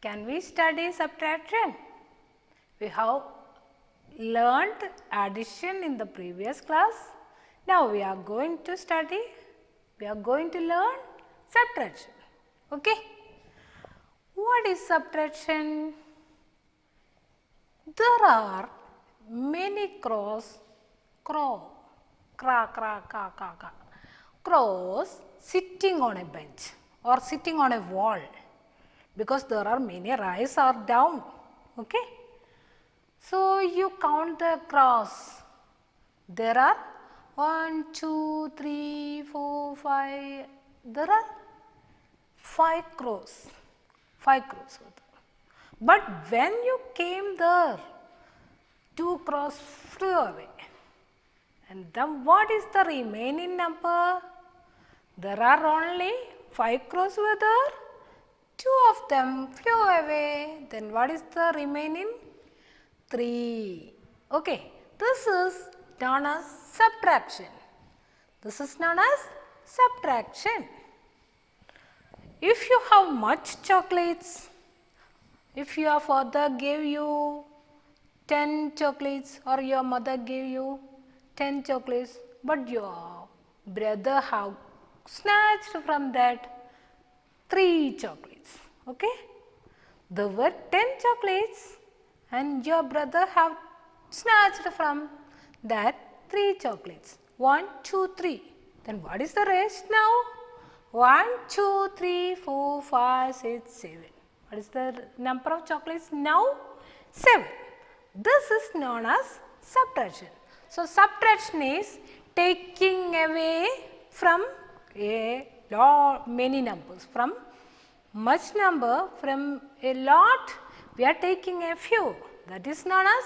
Can we study subtraction? We have learned addition in the previous class. Now we are going to study, we are going to learn subtraction. Okay? What is subtraction? There are many crows sitting on a bench or sitting on a wall, because there are many rise or down. Okay? So you count the crows. There are 1, 2, 3, 4, 5. There are 5 crows. 5 crows. But when you came there, 2 crows flew away. And then what is the remaining number? There are only 5 crows were there. 2 of them flew away. Then what is the remaining? 3. Okay. This is known as subtraction. This is known as subtraction. If you have much chocolates, if your father gave you 10 chocolates or your mother gave you 10 chocolates, but your brother have snatched from that 3 chocolates. Okay? There were 10 chocolates and your brother have snatched from that 3 chocolates. 1, 2, 3. Then what is the rest now? 1, 2, 3, 4, 5, 6, 7. What is the number of chocolates now? 7. This is known as subtraction. So, subtraction is taking away from many numbers. From much number, from a lot, we are taking a few. That is known as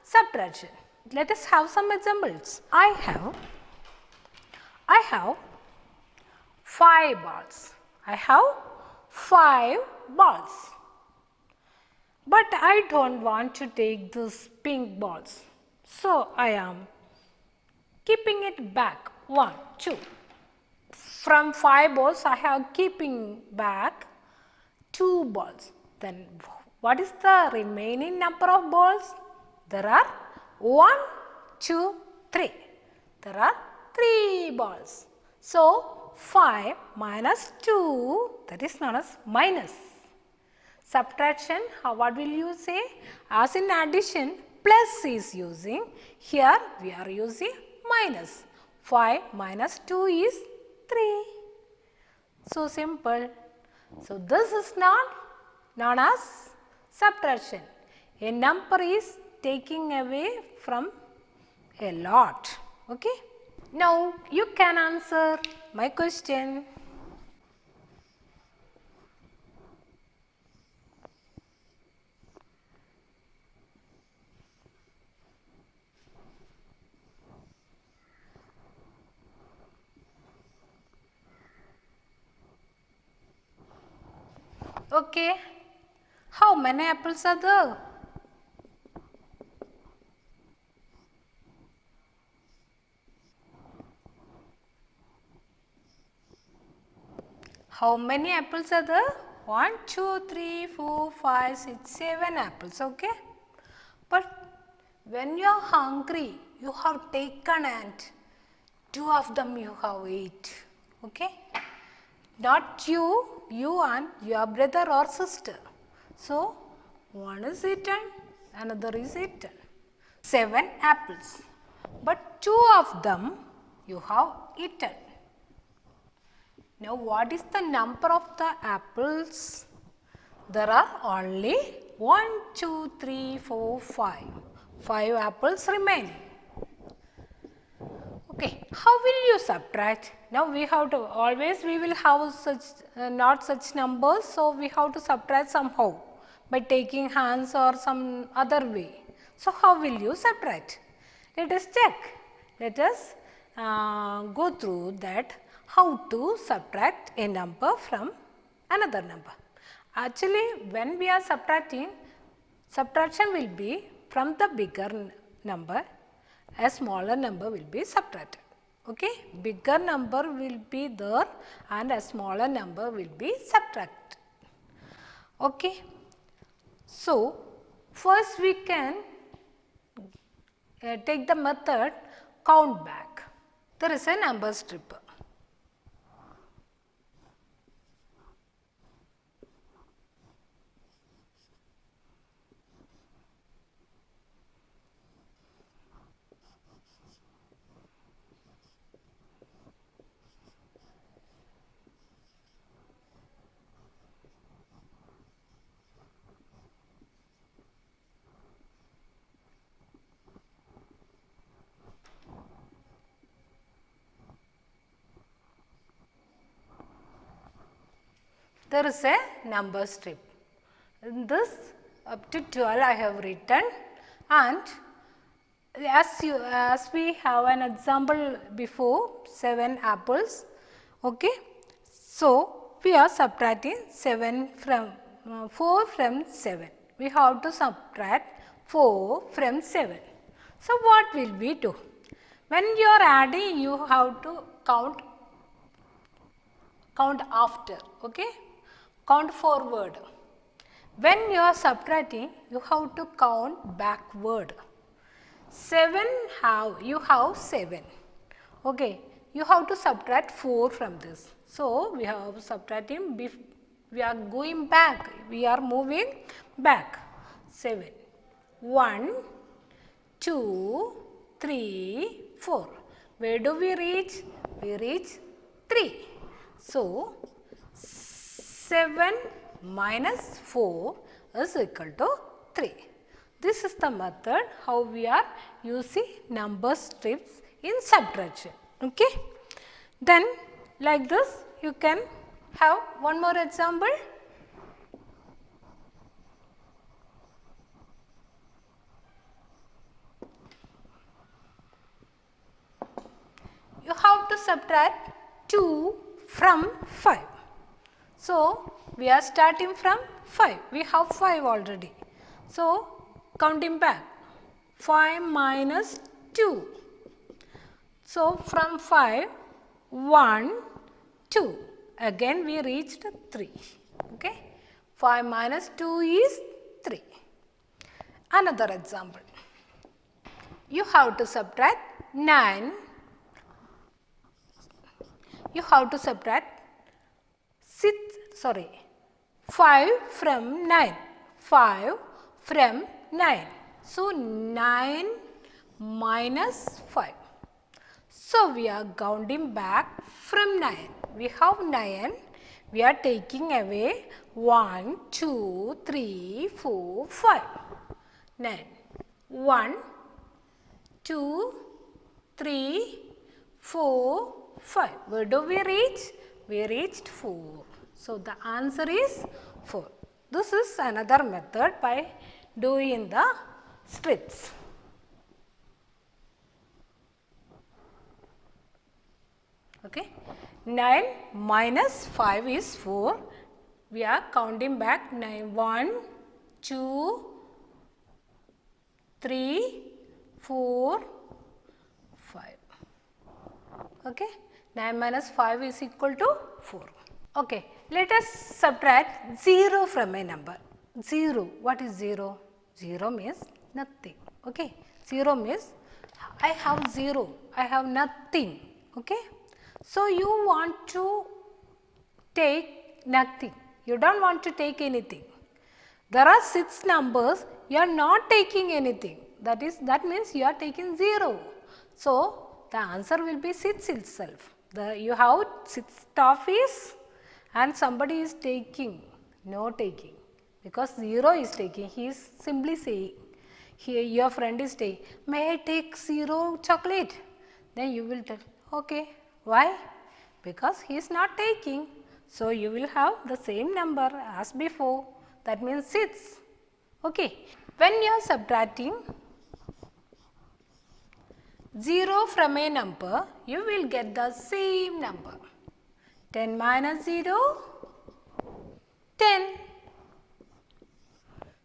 subtraction. Let us have some examples. I have 5 balls. I have 5 balls. But I don't want to take these pink balls. So, I am keeping it back. 1, 2. From 5 balls, I have keeping back 2 balls. Then what is the remaining number of balls? There are 1, 2, 3. There are 3 balls. So, 5 minus 2, that is known as minus. Subtraction, what will you say? As in addition, plus is using. Here we are using minus. 5 minus 2 is 3. So simple. So this is not known as subtraction. A number is taking away from a lot. Okay? Now you can answer my question. Okay. How many apples are there? How many apples are there? 1, 2, 3, 4, 5, 6, 7 apples. Okay. But when you are hungry, you have taken and 2 of them you have ate. Okay. Not you and your brother or sister. So, one is eaten, another is eaten. 7 apples. But 2 of them you have eaten. Now, what is the number of the apples? There are only 1, 2, 3, 4, 5. 5 apples remaining. Okay, how will you subtract? Now we have to we will have such not such numbers, so we have to subtract somehow by taking hands or some other way. So how will you subtract? Let us check. Let us go through that how to subtract a number from another number. Actually, when we are subtracting, subtraction will be from the bigger number. A smaller number will be subtracted. Okay, bigger number will be there and a smaller number will be subtracted. Okay, So, first we can take the method count back. There is a number strip. There is a number strip. In this up to 12 I have written, and as we have an example before 7 apples, okay. So, we are subtracting 4 from 7. We have to subtract 4 from 7. So, what will we do? When you are adding, you have to count after, okay. Count forward. When you are subtracting, you have to count backward. You have 7, okay. You have to subtract 4 from this. So, we have subtracting, we are going back, we are moving back. 7, 1, 2, 3, 4. Where do we reach? We reach 3. So, 7 minus 4 is equal to 3. This is the method how we are using number strips in subtraction. Okay. Then like this you can have one more example. You have to subtract 2 from 5. So, we are starting from 5. We have 5 already. So, counting back, 5 minus 2. So, from 5, 1, 2. Again we reached 3. Okay. 5 minus 2 is 3. Another example. You have to subtract 9. You have to subtract 5 from 9. 5 from 9. So, 9 minus 5. So, we are counting back from 9. We have 9. We are taking away 1, 2, 3, 4, 5. 9. 1, 2, 3, 4, 5. Where do we reach? We reached 4. So, the answer is 4. This is another method by doing the strips. Okay. 9 minus 5 is 4. We are counting back 9. 1, 2, 3, 4, 5. Okay. 9 minus 5 is equal to 4. Okay. Let us subtract 0 from a number. 0. What is 0? 0 means nothing. Okay. 0 means I have 0. I have nothing. Okay. So, you want to take nothing. You don't want to take anything. There are 6 numbers. You are not taking anything. That means you are taking 0. So, the answer will be 6 itself. You have 6 toffees and somebody is taking, no taking, because 0 is taking. He is simply saying, here your friend is saying, may I take 0 chocolate? Then you will tell, okay. Why? Because he is not taking. So, you will have the same number as before. That means 6. Okay. When you are subtracting 0 from a number, you will get the same number. 10 minus 0, 10.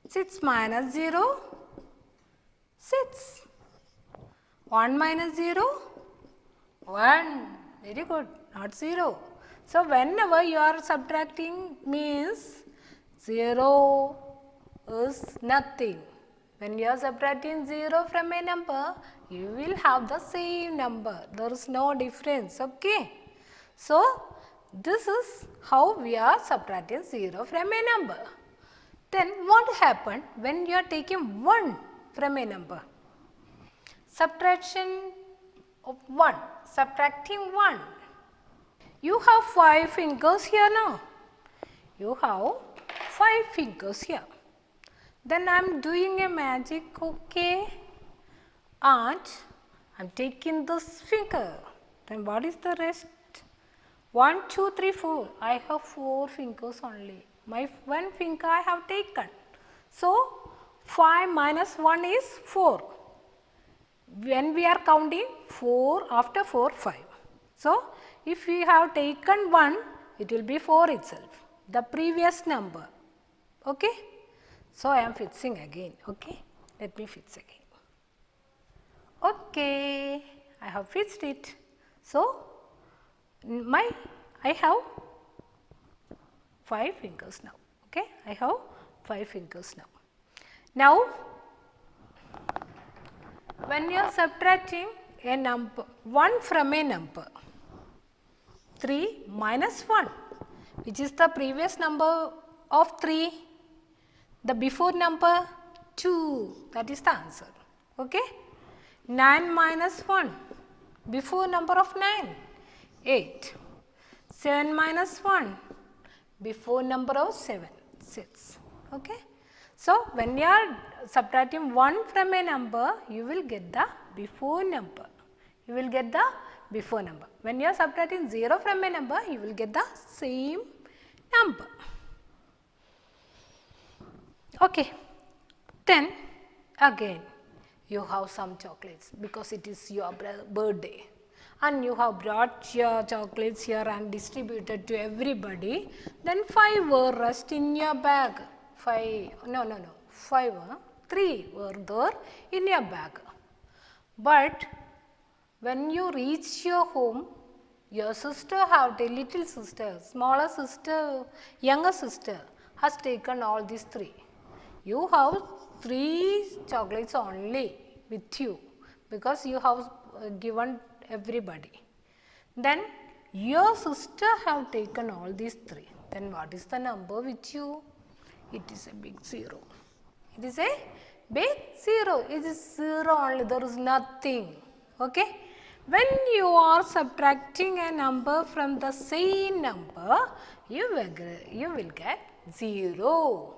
6 minus 0, 6. 1 minus 0, 1. Very good, not 0. So, whenever you are subtracting means 0 is nothing. When you are subtracting 0 from a number, you will have the same number. There is no difference. Okay. So, this is how we are subtracting 0 from a number. Then what happened when you are taking 1 from a number? Subtraction of 1. Subtracting 1. You have 5 fingers here now. You have 5 fingers here. Then I am doing a magic, okay, and I am taking this finger. Then what is the rest? 1, 2, 3, 4. I have 4 fingers only. My one finger I have taken. So, 5 minus 1 is 4. When we are counting 4, after 4, 5. So, if we have taken 1, it will be 4 itself, the previous number. Okay. So, I am fixing again. Okay. Let me fix again. Okay. I have fixed it. So, I have 5 fingers now. Okay. I have 5 fingers now. Now, when you are subtracting a number, 1 from a number, 3 minus 1, which is the previous number of 3, the before number 2, that is the answer. Okay. 9 minus 1, before number of 9, 8. 7 minus 1, before number of 7, 6. Okay. So, when you are subtracting 1 from a number, you will get the before number. You will get the before number. When you are subtracting 0 from a number, you will get the same number. Okay. Then again you have some chocolates because it is your birthday and you have brought your chocolates here and distributed to everybody. Then 5 were rest in your bag. 3 were there in your bag. But when you reach your home, your sister have a little sister, smaller sister, younger sister has taken all these 3. You have 3 chocolates only with you because you have given everybody. Then your sister have taken all these 3. Then what is the number with you? It is a big 0. It is a big 0. It is 0 only. There is nothing. Okay. When you are subtracting a number from the same number, you will get 0.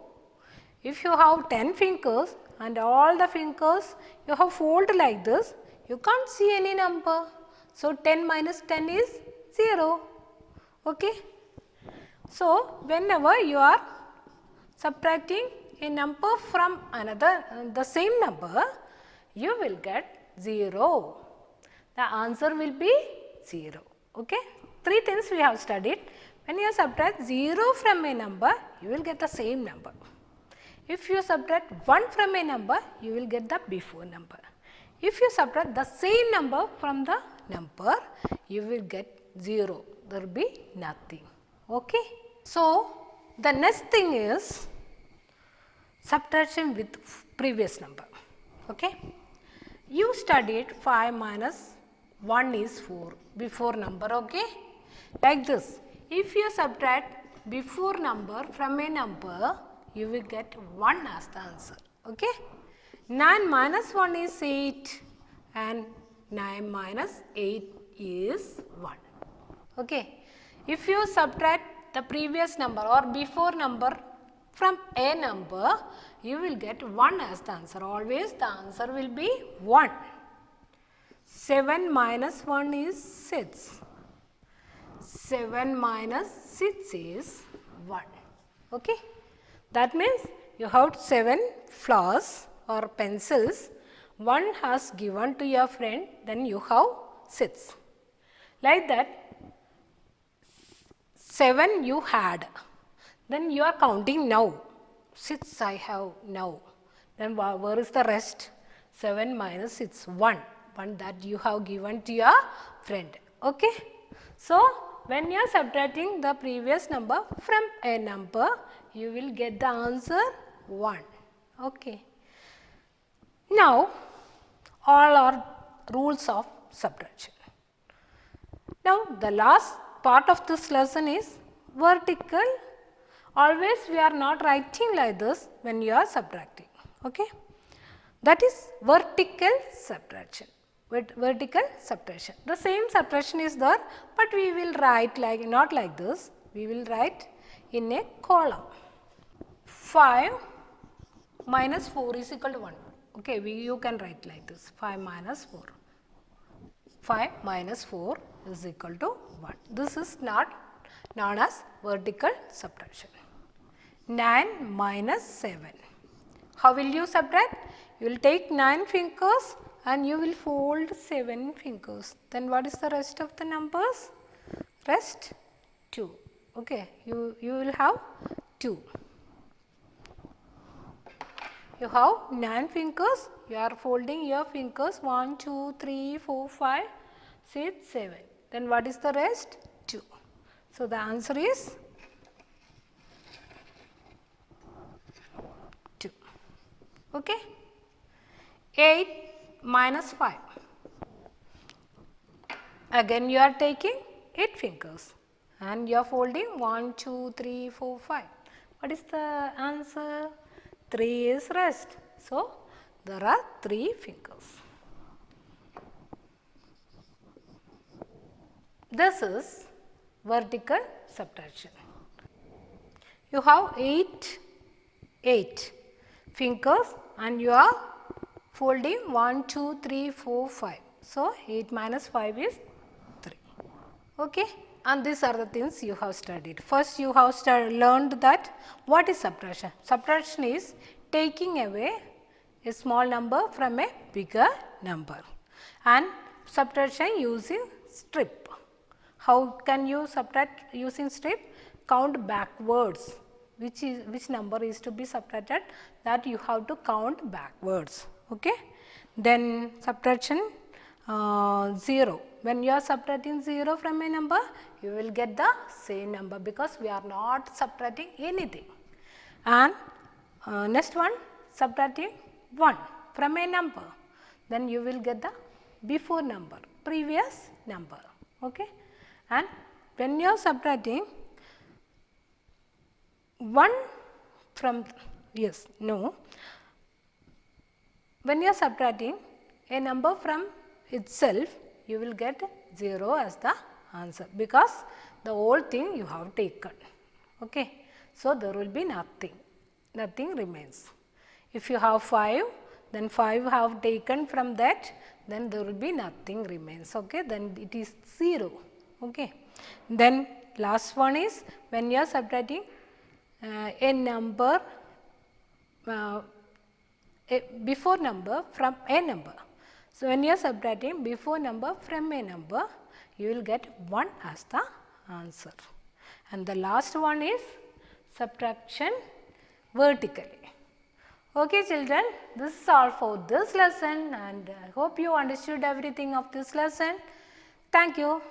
If you have 10 fingers and all the fingers you have folded like this, you can't see any number. So, 10 minus 10 is 0. Okay. So, whenever you are subtracting a number from another, the same number, you will get 0. The answer will be 0. Okay. 3 things we have studied. When you subtract 0 from a number, you will get the same number. If you subtract 1 from a number, you will get the before number. If you subtract the same number from the number, you will get 0. There will be nothing. Okay. So, the next thing is subtraction with previous number. Okay. You studied 5 minus 1 is 4 before number. Okay. Like this. If you subtract before number from a number, you will get 1 as the answer. Okay. 9 minus 1 is 8 and 9 minus 8 is 1. Okay. If you subtract the previous number or before number from a number, you will get 1 as the answer. Always the answer will be 1. 7 minus 1 is 6. 7 minus 6 is 1. Okay. That means you have 7 flowers or pencils. 1 has given to your friend, then you have 6. Like that, 7 you had. Then you are counting now. 6 I have now. Then where is the rest? 7 minus 6, 1. 1 that you have given to your friend. Okay. So, when you are subtracting the previous number from a number, you will get the answer 1. Okay. Now, all are rules of subtraction. Now, the last part of this lesson is vertical. Always we are not writing like this when you are subtracting. Okay. That is vertical subtraction. Vertical subtraction. The same subtraction is there, but we will write like not like this. We will write in a column. 5 minus 4 is equal to 1. Okay, you can write like this. 5 minus 4. 5 minus 4 is equal to 1. This is not known as vertical subtraction. 9 minus 7. How will you subtract? You will take 9 fingers and you will fold 7 fingers. Then what is the rest of the numbers? Rest 2. Okay, you will have 2. You have 9 fingers. You are folding your fingers 1, 2, 3, 4, 5, 6, 7. Then what is the rest? 2. So the answer is 2. Okay. 8 minus 5. Again you are taking 8 fingers and you are folding 1, 2, 3, 4, 5. What is the answer? 3 is rest. So there are 3 fingers. This is vertical subtraction. You have 8 fingers and you are folding 1, 2, 3, 4, 5. So 8 minus 5 is 3. Okay. And these are the things you have studied. First you have learned that what is subtraction. Subtraction is taking away a small number from a bigger number, and subtraction using strip. How can you subtract using strip? Count backwards. Which number is to be subtracted, that you have to count backwards. Okay. Then subtraction 0. When you are subtracting 0 from a number, you will get the same number because we are not subtracting anything. And next one, subtracting 1 from a number, then you will get the before number, previous number. Okay. And when you are subtracting 1 from, when you are subtracting a number from itself, you will get 0 as the answer because the whole thing you have taken. Okay. So there will be nothing remains. If you have 5, then 5 have taken from that, then there will be nothing remains. Okay. Then it is 0. Okay. Then last one is when you are subtracting a number, before number from a number. So when you are subtracting before number from a number, you will get 1 as the answer. And the last one is subtraction vertically. Okay children, this is all for this lesson, and I hope you understood everything of this lesson. Thank you.